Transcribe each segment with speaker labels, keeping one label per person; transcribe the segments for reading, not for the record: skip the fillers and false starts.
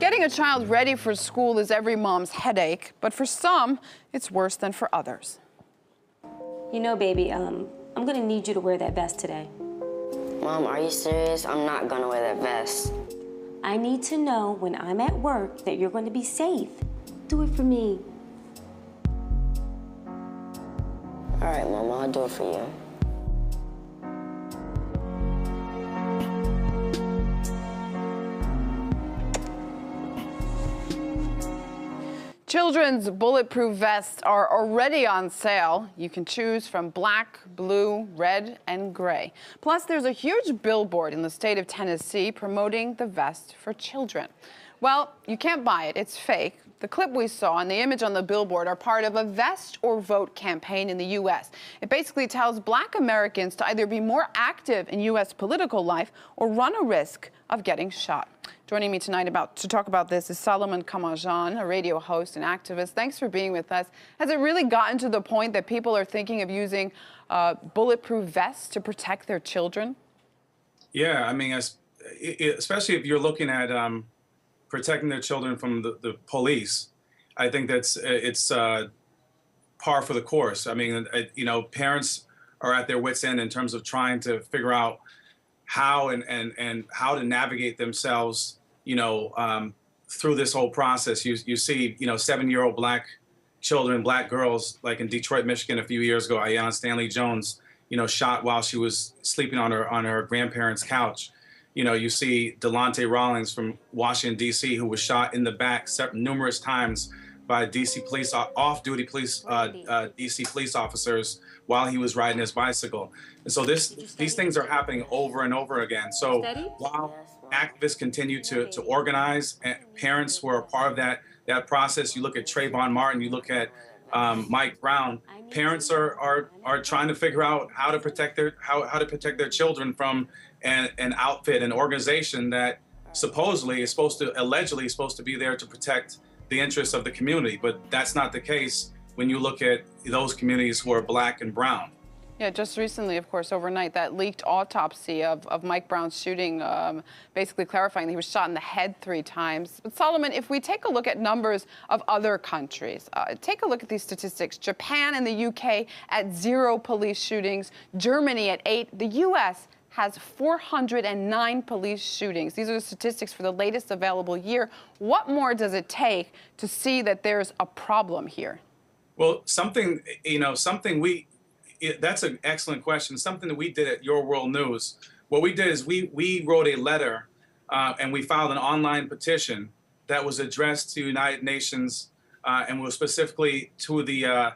Speaker 1: Getting a child ready for school is every mom's headache, but for some, it's worse than for others.
Speaker 2: You know, baby, I'm gonna need you to wear that vest today.
Speaker 3: Mom, are you serious? I'm not gonna wear that vest.
Speaker 2: I need to know when I'm at work that you're going to be safe. Do it for me.
Speaker 3: All right, Mom, I'll do it for you.
Speaker 1: Children's bulletproof vests are already on sale. You can choose from black, blue, red, and gray. Plus, there's a huge billboard in the state of Tennessee promoting the vest for children. Well, you can't buy it. It's fake. The clip we saw and the image on the billboard are part of a Vest or Vote campaign in the U.S. It basically tells Black Americans to either be more active in U.S. political life or run a risk of getting shot. Joining me tonight to talk about this is Solomon Kamajan, a radio host and activist. Thanks for being with us. Has it really gotten to the point that people are thinking of using bulletproof vests to protect their children?
Speaker 4: Yeah, I mean, especially if you're looking at protecting their children from the police, I think it's par for the course. I mean, you know, parents are at their wits' end in terms of trying to figure out how and how to navigate themselves, you know, through this whole process. You see, you know, 7-year-old black children, black girls, like in Detroit, Michigan, a few years ago, Ayan Stanley Jones, you know, shot while she was sleeping on her grandparents' couch. You know, you see Delonte Rawlings from Washington, D.C., who was shot in the back numerous times by D.C. police, off-duty police, D.C. police officers while he was riding his bicycle. And so these things are happening over and over again. So while activists continue to organize, and parents who are a part of that process, you look at Trayvon Martin, you look at Mike Brown, parents are trying to figure out how to protect their children from an outfit, an organization that allegedly is supposed to be there to protect the interests of the community. But that's not the case when you look at those communities who are black and brown.
Speaker 1: Yeah, just recently, of course, overnight, that leaked autopsy of Mike Brown's shooting, basically clarifying that he was shot in the head 3 times. But Solomon, if we take a look at numbers of other countries, take a look at these statistics. Japan and the UK at 0 police shootings, Germany at 8, the US has 409 police shootings. These are the statistics for the latest available year. What more does it take to see that there's a problem here?
Speaker 4: Well, that's an excellent question. Something that we did at Your World News. What we did is we wrote a letter and we filed an online petition that was addressed to United Nations and was specifically to the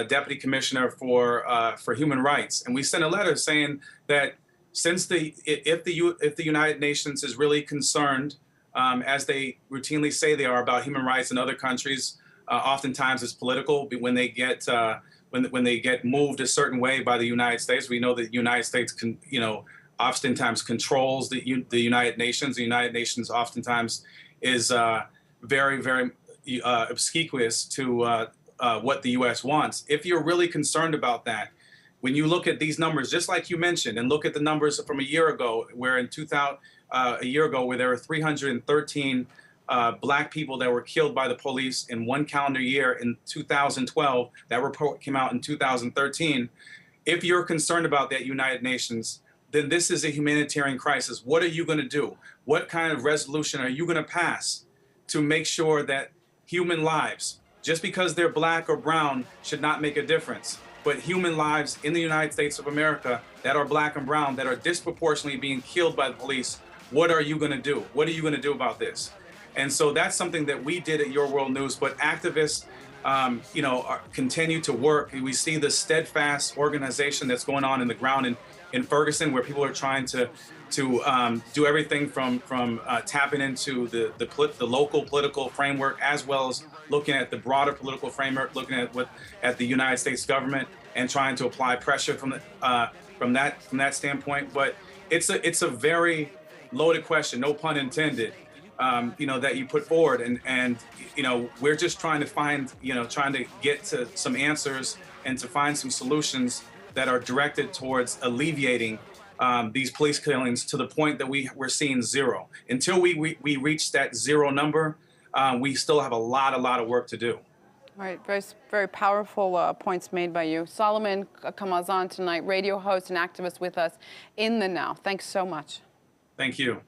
Speaker 4: Deputy Commissioner for Human Rights. And we sent a letter saying that if the United Nations is really concerned, as they routinely say they are, about human rights in other countries, oftentimes it's political. When they get when they get moved a certain way by the United States, we know that the United States oftentimes controls the United Nations. The United Nations oftentimes is very, very obsequious to what the U.S. wants. If you're really concerned about that, when you look at these numbers, just like you mentioned, and look at the numbers from a year ago, where there were 313 black people that were killed by the police in one calendar year in 2012. That report came out in 2013. If you're concerned about that, United Nations, then this is a humanitarian crisis. What are you going to do? What kind of resolution are you going to pass to make sure that human lives, just because they're black or brown, should not make a difference? But human lives in the United States of America that are black and brown, that are disproportionately being killed by the police, what are you going to do? What are you going to do about this? And so that's something that we did at Your World News. But activists, continue to work. We see the steadfast organization that's going on in the ground in Ferguson, where people are trying to do everything from tapping into the local political framework, as well as looking at the broader political framework, looking at the United States government, and trying to apply pressure from that standpoint. But it's a very loaded question, no pun intended. That you put forward, and we're just trying to get to some answers and to find some solutions that are directed towards alleviating these police killings to the point that we're seeing zero. Until we reach that zero number, we still have a lot of work to do.
Speaker 1: All right, very powerful points made by you. Solomon Kamazan tonight, radio host and activist with us in the Now. Thanks so much.
Speaker 4: Thank you.